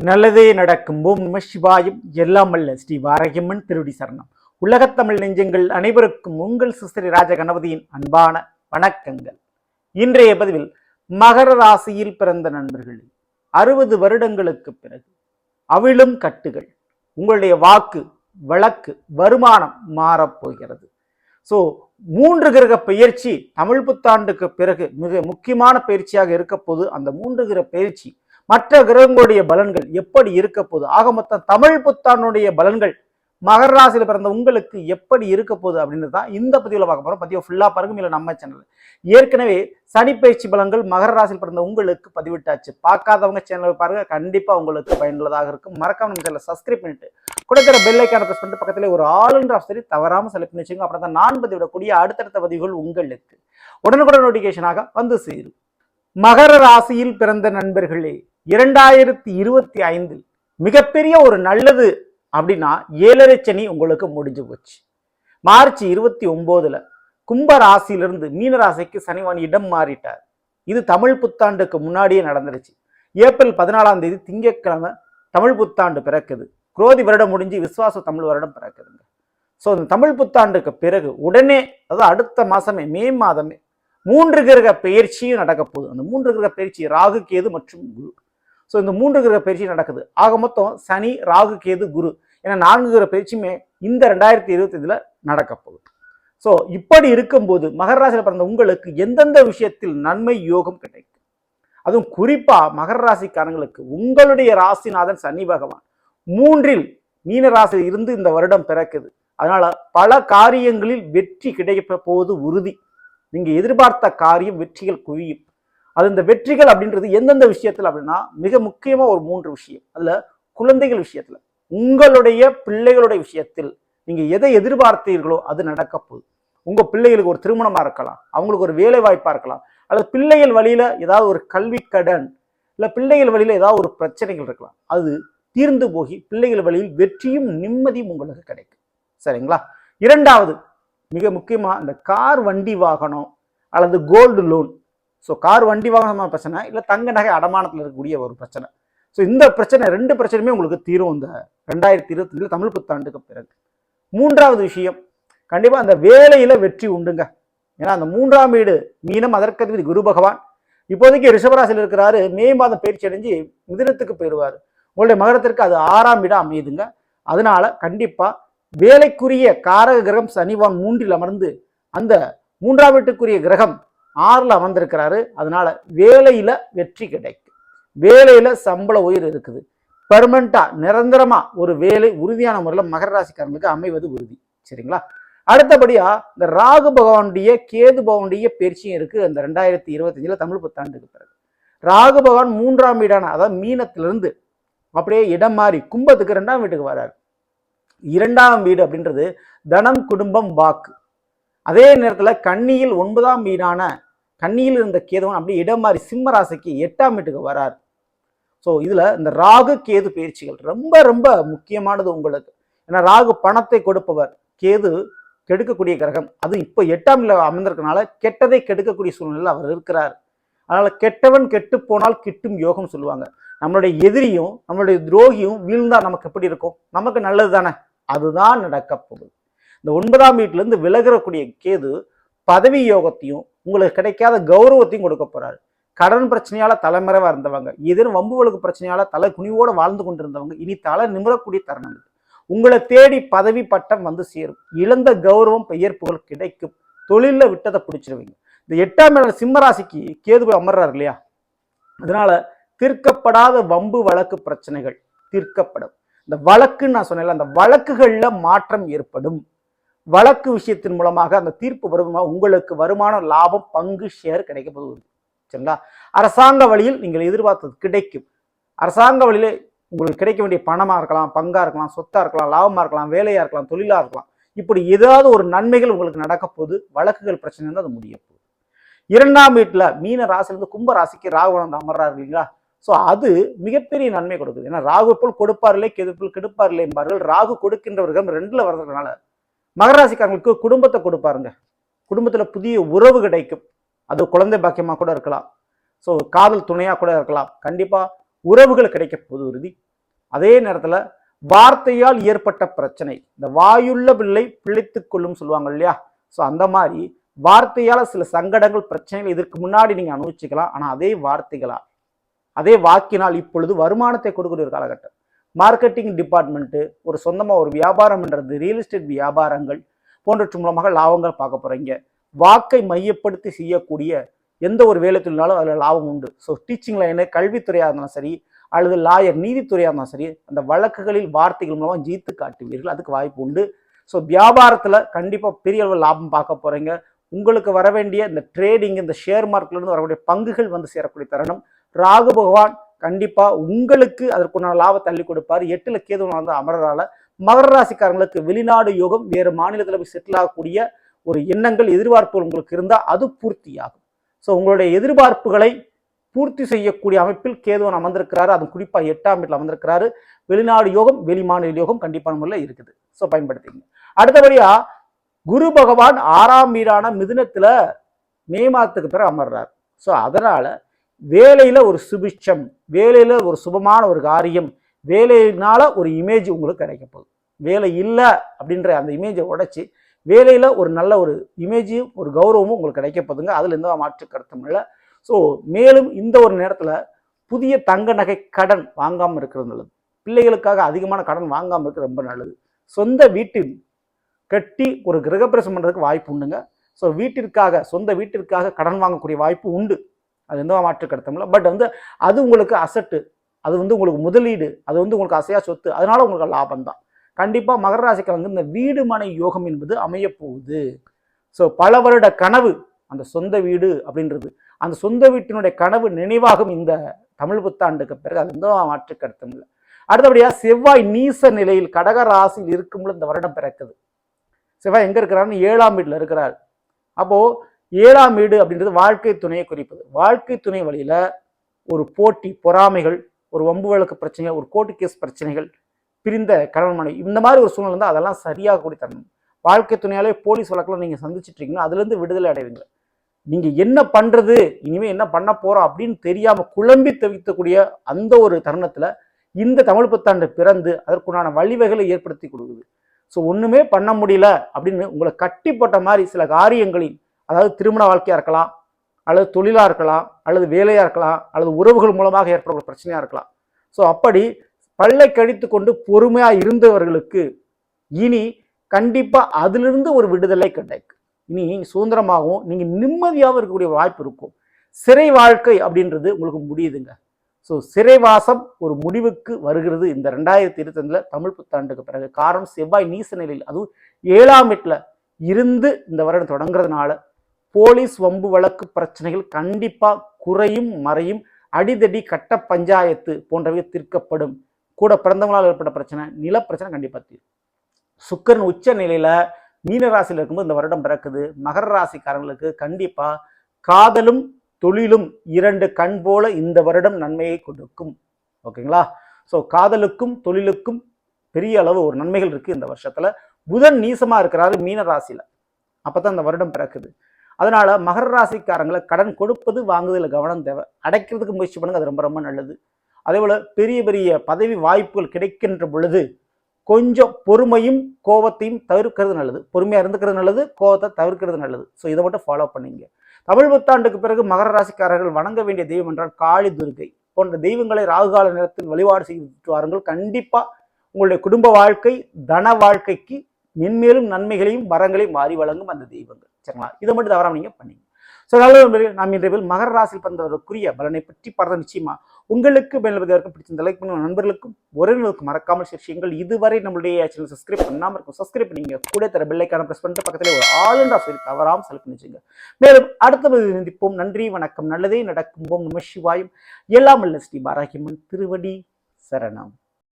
நல்லதே நடக்கும். ஓம் நம சிவாயம். எல்லாம் வல்ல ஸ்ரீ வாரகியம்மன் திருடி சரணம். உலகத்தமிழ் நெஞ்சங்கள் அனைவருக்கும் உங்கள் சிஸ்டரி ராஜ கணபதியின் அன்பான வணக்கங்கள். இன்றைய பதிவில் மகர ராசியில் பிறந்த நண்பர்கள் 60 வருடங்களுக்கு பிறகு அவிழும் கட்டுகள், உங்களுடைய வாக்கு வழக்கு வருமானம் மாறப்போகிறது. ஸோ 3 கிரக பயிற்சி தமிழ் புத்தாண்டுக்கு பிறகு மிக முக்கியமான பயிற்சியாக இருக்க போது. அந்த 3 கிரக பயிற்சி மற்ற கிரகங்களுடைய பலன்கள் எப்படி இருக்க போகுது, ஆக மொத்தம் தமிழ் புத்தாண்டுடைய பலன்கள் மகர ராசியில் பிறந்த உங்களுக்கு எப்படி இருக்க போகுது அப்படின்றது தான் இந்த பதிவில் பார்க்க போறோம். பதிவை ஃபுல்லா பாருங்க. இல்லை நம்ம சேனல் ஏற்கனவே சனி பயிற்சி பலன்கள் மகர ராசியில் பிறந்த உங்களுக்கு பதிவிட்டாச்சு. பார்க்காதவங்க சேனலை பாருங்க, கண்டிப்பா உங்களுக்கு பயனுள்ளதாக இருக்கும். மறக்காம நம்ம சேனலை சப்ஸ்கிரைப் பண்ணிட்டு கொடுக்கிற பெல் ஐக்கானை பிரஸ் பண்ணிட்டு பக்கத்துல ஒரு ஆல் ஆப்ஷனை தவறாம செலக்ட் பண்ணி வச்சுங்க. அப்புறம் தான் நான் பதிவிடக்கூடிய அடுத்தடுத்த பதிவுகள் உங்களுக்கு உடனுக்குடன் நோட்டிபிகேஷனாக வந்து சேரும். மகர ராசியில் பிறந்த நண்பர்களே, 2025 மிகப்பெரிய ஒரு நல்லது அப்படின்னா 7.5 சனி உங்களுக்கு முடிஞ்சு போச்சு. மார்ச் 29 கும்ப ராசியிலிருந்து மீன ராசிக்கு சனிவான் இடம் மாறிட்டார். இது தமிழ் புத்தாண்டுக்கு முன்னாடியே நடந்துருச்சு. ஏப்ரல் 14 திங்கட்கிழமை தமிழ் புத்தாண்டு பிறக்குது. குரோதி வருடம் முடிஞ்சு விசுவாச தமிழ் வருடம் பிறக்குதுங்க. ஸோ இந்த தமிழ் புத்தாண்டுக்கு பிறகு உடனே, அதாவது அடுத்த மாசமே மே மாதமே 3 கிரக பயிற்சியும் நடக்க போகுது. அந்த 3 கிரக பயிற்சி ராகு கேது மற்றும் குரு. ஸோ இந்த 3 கிரக பயிற்சி நடக்குது. ஆக மொத்தம் சனி ராகு கேது குரு ஏன்னா 4 கிரக பயிற்சியுமே இந்த 2025 நடக்க போகுது. ஸோ இப்படி இருக்கும்போது மகர ராசியில் பிறந்த உங்களுக்கு எந்தெந்த விஷயத்தில் நன்மை யோகம் கிடைக்கும், அதுவும் குறிப்பா மகர ராசிக்காரங்களுக்கு உங்களுடைய ராசிநாதன் சனி பகவான் 3ல் மீன ராசியில் இருந்து இந்த வருடம் பிறக்குது. அதனால பல காரியங்களில் வெற்றி கிடைக்க போவது உறுதி. நீங்க எதிர்பார்த்த காரியம் வெற்றிகள் குவியும். அது இந்த வெற்றிகள் அப்படின்றது எந்தெந்த விஷயத்துல அப்படின்னா மிக முக்கியமா ஒரு 3 விஷயம். அதுல குழந்தைகள் விஷயத்துல, உங்களுடைய பிள்ளைகளுடைய விஷயத்தில் நீங்க எதை எதிர்பார்த்தீர்களோ அது நடக்க போகுது. உங்க பிள்ளைகளுக்கு ஒரு திருமணமா இருக்கலாம், அவங்களுக்கு ஒரு வேலை வாய்ப்பா இருக்கலாம், அல்லது பிள்ளைகள் வழியில ஏதாவது ஒரு கல்வி கடன், இல்ல பிள்ளைகள் வழியில ஏதாவது ஒரு பிரச்சனைகள் இருக்கலாம். அது தீர்ந்து போகி பிள்ளைகள் வழியில் வெற்றியும் நிம்மதியும் உங்களுக்கு கிடைக்கும். சரிங்களா? இரண்டாவது மிக முக்கியமா இந்த கார் வண்டி வாகனம் அல்லது கோல்டு லோன். ஸோ கார் வண்டி வாகனமான பிரச்சனை, இல்லை தங்க நகை அடமானத்தில் இருக்கக்கூடிய ஒரு பிரச்சனை. ஸோ இந்த பிரச்சனை 2 பிரச்சனையுமே உங்களுக்கு தீரும் இந்த 2025 தமிழ் புத்தாண்டுக்கு பிறகு. மூன்றாவது விஷயம், கண்டிப்பா அந்த வேலையில வெற்றி உண்டுங்க. ஏன்னா அந்த 3ஆம் வீடு மீனம், அதற்கு குரு பகவான் இப்போதைக்கு ரிஷபராசியில் இருக்கிறாரு. மே மாதம் பயிற்சி அடைஞ்சு மிதுனத்துக்கு போயிடுவார். உங்களுடைய மகரத்திற்கு அது 6ஆம் வீடா அமையுதுங்க. அதனால கண்டிப்பா வேலைக்குரிய காரக கிரகம் சனிவான் 3ல் அமர்ந்து அந்த 3ஆம் வீட்டுக்குரிய கிரகம் 6ல் அமர்ந்திருக்கிறாரு. அதனால வேலையில வெற்றி கிடைக்கும். வேலையில சம்பள உயர் இருக்குது. பெர்மனண்டா நிரந்தரமா ஒரு வேலை உறுதியான முறையில் மகர ராசிக்காரங்களுக்கு அமைவது உறுதி. சரிங்களா? அடுத்தபடியா இந்த ராகு பகவானுடைய கேது பகவானுடைய பயிற்சியும் இருக்கு அந்த 2025 தமிழ் புத்தாண்டுக்கு பிறகு. ராகு பகவான் 3ஆம் வீடான அதாவது மீனத்திலிருந்து அப்படியே இடம் மாறி கும்பத்துக்கு 2ஆம் வீட்டுக்கு வராரு. 2ஆம் வீடு அப்படின்றது தனம், குடும்பம், வாக்கு. அதே நேரத்தில் கன்னியில் 9ஆம் வீடான கன்னியில் இருந்த கேதுவன் அப்படியே இடம் மாறி சிம்ம ராசிக்கு 8ஆம் வீட்டுக்கு வராரு. ஸோ இதுல இந்த ராகு கேது பயிற்சிகள் ரொம்ப ரொம்ப முக்கியமானது உங்களுக்கு. ஏன்னா ராகு பணத்தை கொடுப்பவர், கேது கெடுக்கக்கூடிய கிரகம். அது இப்போ 8ஆம் வீட்டில் அமர்ந்திருக்கனால கெட்டதை கெடுக்கக்கூடிய சூழ்நிலையில் அவர் இருக்கிறார். அதனால கெட்டவன் கெட்டு போனால் கிட்டும் யோகம் சொல்லுவாங்க. நம்மளுடைய எதிரியும் நம்மளுடைய துரோகியும் வீழ்ந்தா நமக்கு எப்படி இருக்கும்? நமக்கு நல்லது தானே? அதுதான் நடக்க போகுது. இந்த 9ஆம் வீட்டிலிருந்து விலகக்கூடிய கேது பதவி யோகத்தையும் உங்களுக்கு கிடைக்காத கௌரவத்தையும் கொடுக்க போறாரு. கடன் பிரச்சனையால தலைமறைவா இருந்தவங்க, ஏதேனும் வம்பு வழக்கு பிரச்சனையால தலை குனிவோட வாழ்ந்து கொண்டிருந்தவங்க இனி தலை நிமிரக்கூடிய தருணம். உங்களை தேடி பதவி பட்டம் வந்து சேரும். இழந்த கௌரவம் பெயர்ப்புகள் கிடைக்கும். தொழில விட்டதை பிடிச்சிருவீங்க. இந்த 8ஆம் இடம் சிம்ம ராசிக்கு கேது போய் அமர்றாரு இல்லையா? அதனால தீர்க்கப்படாத வம்பு வழக்கு பிரச்சனைகள் தீர்க்கப்படும். இந்த வழக்குன்னு நான் சொன்னேன்ல, அந்த வழக்குகள்ல மாற்றம் ஏற்படும். வழக்கு விஷயத்தின் மூலமாக அந்த தீர்ப்பு வருமா உங்களுக்கு வருமானம், லாபம், பங்கு, ஷேர் கிடைக்க போகுது. சரிங்களா? அரசாங்க வழியில் நீங்கள் எதிர்பார்த்தது கிடைக்கும். அரசாங்க வழியில உங்களுக்கு கிடைக்க வேண்டிய பணமா இருக்கலாம், பங்கா இருக்கலாம், சொத்தா இருக்கலாம், லாபமா இருக்கலாம், வேலையா இருக்கலாம், தொழிலா இருக்கலாம். இப்படி ஏதாவது ஒரு நன்மைகள் உங்களுக்கு நடக்க போது. வழக்குகள் பிரச்சனை இருந்தால் அது முடிய போகுது. 2ஆம் வீட்டுல மீன ராசிலிருந்து கும்ப ராசிக்கு ராகு வந்து அமர்றாரு இல்லைங்களா? ஸோ அது மிகப்பெரிய நன்மை கொடுக்குது. ஏன்னா ராகு போல் கொடுப்பார் இல்லை, கேது போல் கெடுப்பார் இல்லை என்பார்கள். ராகு கொடுக்கின்றவர்கள் 2ல் வர்றதுனால மகர ராசிக்காரங்களுக்கு குடும்பத்தை கொடுப்பாருங்க. குடும்பத்துல புதிய உறவு கிடைக்கும். அது குழந்தை பாக்கியமா கூட இருக்கலாம். ஸோ காதல் துணையா கூட இருக்கலாம். கண்டிப்பா உறவுகள் கிடைக்க போது உறுதி. அதே நேரத்துல வார்த்தையால் ஏற்பட்ட பிரச்சனை, இந்த வாயுள்ள பிள்ளை பிழைத்துக் கொள்ளும் சொல்லுவாங்க இல்லையா? ஸோ அந்த மாதிரி வார்த்தையால சில சங்கடங்கள் பிரச்சனைகள் இதற்கு முன்னாடி நீங்க அனுபவிச்சுக்கலாம். ஆனா அதே வார்த்தைகளா அதே வாக்கினால் இப்பொழுது வருமானத்தை கொடுக்கக்கூடிய ஒரு காலகட்டம். மார்க்கெட்டிங் டிபார்ட்மெண்ட்டு, ஒரு சொந்தமா ஒரு வியாபாரம் என்றது, ரியல் எஸ்டேட் வியாபாரங்கள் போன்றவற்று மூலமாக லாபங்கள் பார்க்க போறீங்க. வாக்கை மையப்படுத்தி செய்யக்கூடிய எந்த ஒரு வேலை தொழிலாலும் அதில் லாபம் உண்டு. ஸோ டீச்சிங் லைனு, கல்வித்துறையாக இருந்தாலும் சரி, அல்லது லாயர் நீதித்துறையாக இருந்தாலும் சரி, அந்த வழக்குகளில் வார்த்தைகள் மூலமாக ஜெயித்து காட்டுவீர்கள். அதுக்கு வாய்ப்பு உண்டு. ஸோ வியாபாரத்தில் கண்டிப்பாக பெரிய அளவு லாபம் பார்க்க போறீங்க. உங்களுக்கு வர வேண்டிய இந்த ட்ரேடிங், இந்த ஷேர் மார்க்கெட்லேருந்து வரக்கூடிய பங்குகள் வந்து சேரக்கூடிய தருணம். ராகு பகவான் கண்டிப்பா உங்களுக்கு அதற்குண்டான லாபத்தை அள்ளி கொடுப்பாரு. 8ல கேது வந்து அமரரால மகர ராசிக்காரங்களுக்கு வெளிநாடு யோகம், வேறு மாநிலத்தில் போய் செட்டில் ஆகக்கூடிய ஒரு எண்ணங்கள், எதிர்பார்ப்புகள் உங்களுக்கு இருந்தால் அது பூர்த்தியாகும். ஸோ உங்களுடைய எதிர்பார்ப்புகளை பூர்த்தி செய்யக்கூடிய அமைப்பில் கேதுவன் அமர்ந்திருக்கிறாரு. அது குறிப்பா 8ஆம் வீட்டில் அமர்ந்திருக்கிறாரு. வெளிநாடு யோகம், வெளிமாநில யோகம் கண்டிப்பான முறையில் இருக்குது. ஸோ பயன்படுத்திங்க. அடுத்தபடியா குரு பகவான் 6ஆம் வீடான மிதுனத்துல மே மாதத்துக்கு பிறகு அமர்றார். ஸோ அதனால வேலையில ஒரு சுபிட்சம், வேலையில ஒரு சுபமான ஒரு காரியம், வேலையினால ஒரு இமேஜ் உங்களுக்கு கிடைக்க போகுது. வேலை இல்லை அப்படின்ற அந்த இமேஜை உடைச்சி வேலையில ஒரு நல்ல ஒரு இமேஜும் ஒரு கௌரவமும் உங்களுக்கு கிடைக்க போகுதுங்க. அதுல எந்த மாற்று கருத்தும் இல்லை. ஸோ மேலும் இந்த ஒரு நேரத்துல புதிய தங்க நகை கடன் வாங்காமல் இருக்கிறது நல்லது. பிள்ளைகளுக்காக அதிகமான கடன் வாங்காமல் இருக்கிறது ரொம்ப நல்லது. சொந்த வீட்டில் கட்டி ஒரு கிரகப்பிரவேசம் பண்றதுக்கு வாய்ப்பு உண்டுங்க. ஸோ வீட்டிற்காக, சொந்த வீட்டிற்காக கடன் வாங்கக்கூடிய வாய்ப்பு உண்டு. அது எந்த மாற்று கருத்தும் இல்லை. பட் வந்து அது உங்களுக்கு அசட்டு, அது வந்து உங்களுக்கு முதலீடு, அது வந்து உங்களுக்கு அசையா சொத்து, அதனால உங்களுக்கு லாபம் தான். கண்டிப்பா மகர ராசிக்கு வந்து இந்த வீடு மனை யோகம் என்பது அமைய போகுது. ஸோ பல வருட கனவு அந்த சொந்த வீடு அப்படின்றது, அந்த சொந்த வீட்டினுடைய கனவு நினைவாகும் இந்த தமிழ் புத்தாண்டுக்கு பிறகு. அது எந்த மாற்று கருத்தும் இல்லை. அடுத்தபடியா செவ்வாய் நீச நிலையில் கடக ராசியில் இருக்கும்போது இந்த வருடம் பிறக்குது. செவ்வாய் எங்க இருக்கிறாருன்னு 7ஆம் வீட்டில் இருக்கிறார். அப்போ 7ஆம் வீடு அப்படின்றது வாழ்க்கை துணையை குறிப்பது. வாழ்க்கை துணை வழியில ஒரு போட்டி, பொறாமைகள், ஒரு வம்பு வழக்கு பிரச்சனைகள், ஒரு கோர்ட்டு கேஸ் பிரச்சனைகள், பிரிந்த கணவன் மனைவி, இந்த மாதிரி ஒரு சூழ்நிலை இருந்தால் அதெல்லாம் சரியாக கூடி தரணும். வாழ்க்கை துணையாலே போலீஸ் வழக்கில் நீங்க சந்திச்சுட்டு இருக்கீங்கன்னா அதுல இருந்து விடுதலை அடைவீங்க. நீங்க என்ன பண்றது, இனிமே என்ன பண்ண போறோம் அப்படின்னு தெரியாம குழம்பி தவிக்கக்கூடிய அந்த ஒரு தருணத்துல இந்த தமிழ் புத்தாண்டு பிறந்து அதற்குண்டான வழிவகைகளை ஏற்படுத்தி கொடுக்குது. ஸோ ஒண்ணுமே பண்ண முடியல அப்படின்னு உங்களை கட்டி போட்ட மாதிரி சில காரியங்களில், அதாவது திருமண வாழ்க்கையா இருக்கலாம், அல்லது தொழிலா இருக்கலாம், அல்லது வேலையா இருக்கலாம், அல்லது உறவுகள் மூலமாக ஏற்படுற பிரச்சனையா இருக்கலாம். ஸோ அப்படி பல்லை கடித்து கொண்டு பொறுமையா இருந்தவர்களுக்கு இனி கண்டிப்பா அதிலிருந்து ஒரு விடுதலை கிடைக்கும். இனி சுதந்திரமாகவும் நீங்க நிம்மதியாகவும் இருக்கக்கூடிய வாய்ப்பு இருக்கும். சிறை வாழ்க்கை அப்படின்றது உங்களுக்கு முடியுதுங்க. ஸோ சிறைவாசம் ஒரு முடிவுக்கு வருகிறது இந்த 2022 தமிழ் புத்தாண்டுக்கு பிறகு. காரணம் செவ்வாய் நீச நிலையில், அதுவும் 7ஆம் வீட்டில் இருந்து இந்த வருடம் தொடங்குறதுனால போலீஸ் வம்பு வழக்கு பிரச்சனைகள் கண்டிப்பா குறையும், மறையும். அடிதடி, கட்ட பஞ்சாயத்து போன்றவை தீர்க்கப்படும். கூட பிறந்தவங்களால் ஏற்பட்ட பிரச்சனை, நில பிரச்சனை கண்டிப்பா தீரும். சுக்கிரன் உச்ச நிலையில மீன ராசியில் இருக்கும்போது இந்த வருடம் பிறக்குது. மகர ராசிக்காரங்களுக்கு கண்டிப்பா காதலும் தொழிலும் 2 கண் போல இந்த வருடம் நன்மையை கொடுக்கும். ஓகேங்களா? ஸோ காதலுக்கும் தொழிலுக்கும் பெரிய அளவு ஒரு நன்மைகள் இருக்கு இந்த வருஷத்துல. புதன் நீசமா இருக்கிறாரு மீன ராசியில, அப்பதான் இந்த வருடம் பிறக்குது. அதனால மகர ராசிக்காரங்களை கடன் கொடுப்பது வாங்குதல கவனம் தேவை. அடைக்கிறதுக்கு முயற்சி பண்ணுங்க, அது ரொம்ப ரொம்ப நல்லது. அதே போல பெரிய பெரிய பதவி வாய்ப்புகள் கிடைக்கின்ற பொழுது கொஞ்சம் பொறுமையும் கோபத்தையும் தவிர்க்கிறது நல்லது. பொறுமையா இருந்துக்கிறது நல்லது, கோபத்தை தவிர்க்கிறது நல்லது. ஸோ இதை மட்டும் ஃபாலோ பண்ணீங்க. தமிழ் புத்தாண்டுக்கு பிறகு மகர ராசிக்காரர்கள் வணங்க வேண்டிய தெய்வம் என்றால் காளி துர்கை போன்ற தெய்வங்களை ராகுகால நேரத்தில் வழிபாடு செய்து வாருங்கள். கண்டிப்பா உங்களுடைய குடும்ப வாழ்க்கை, தன வாழ்க்கைக்கு மென்மேலும் நன்மைகளையும் வரங்களையும் வாரி வழங்கும் அந்த தெய்வங்கள். சரிங்களா? இதை மட்டும் தவறாம நீங்க பண்ணீங்க. ஸோ நல்ல நாம் இன்றைய மகர ராசியில் பிறந்தவருக்குரிய பலனை பற்றி பார்த்தா நிச்சயமா உங்களுக்கு மேல்வதற்கு பிடிச்ச லைக் பண்ணுங்க. நண்பர்களுக்கும் உறவினர்களுக்கும் மறக்காமல் விஷயங்கள் இதுவரை நம்மளுடைய சேனல் சப்ஸ்கிரைப் பண்ணாமல் இருக்கும், சப்ஸ்கிரைப் பண்ணிங்க. கூட தர பெல்லைக்கான பிரஸ் பண்ணிட்டு பக்கத்தில் ஒரு ஆளுநர் சொல்லி தவறாமல் செலக்ட் பண்ணிச்சுங்க. மேலும் அடுத்த சந்திப்போம். நன்றி, வணக்கம். நல்லதே நடக்கும். ஓம் நம சிவாயம். எல்லாம் அல்ல ஸ்ரீ பாராகியம்மன் திருவடி சரணம்.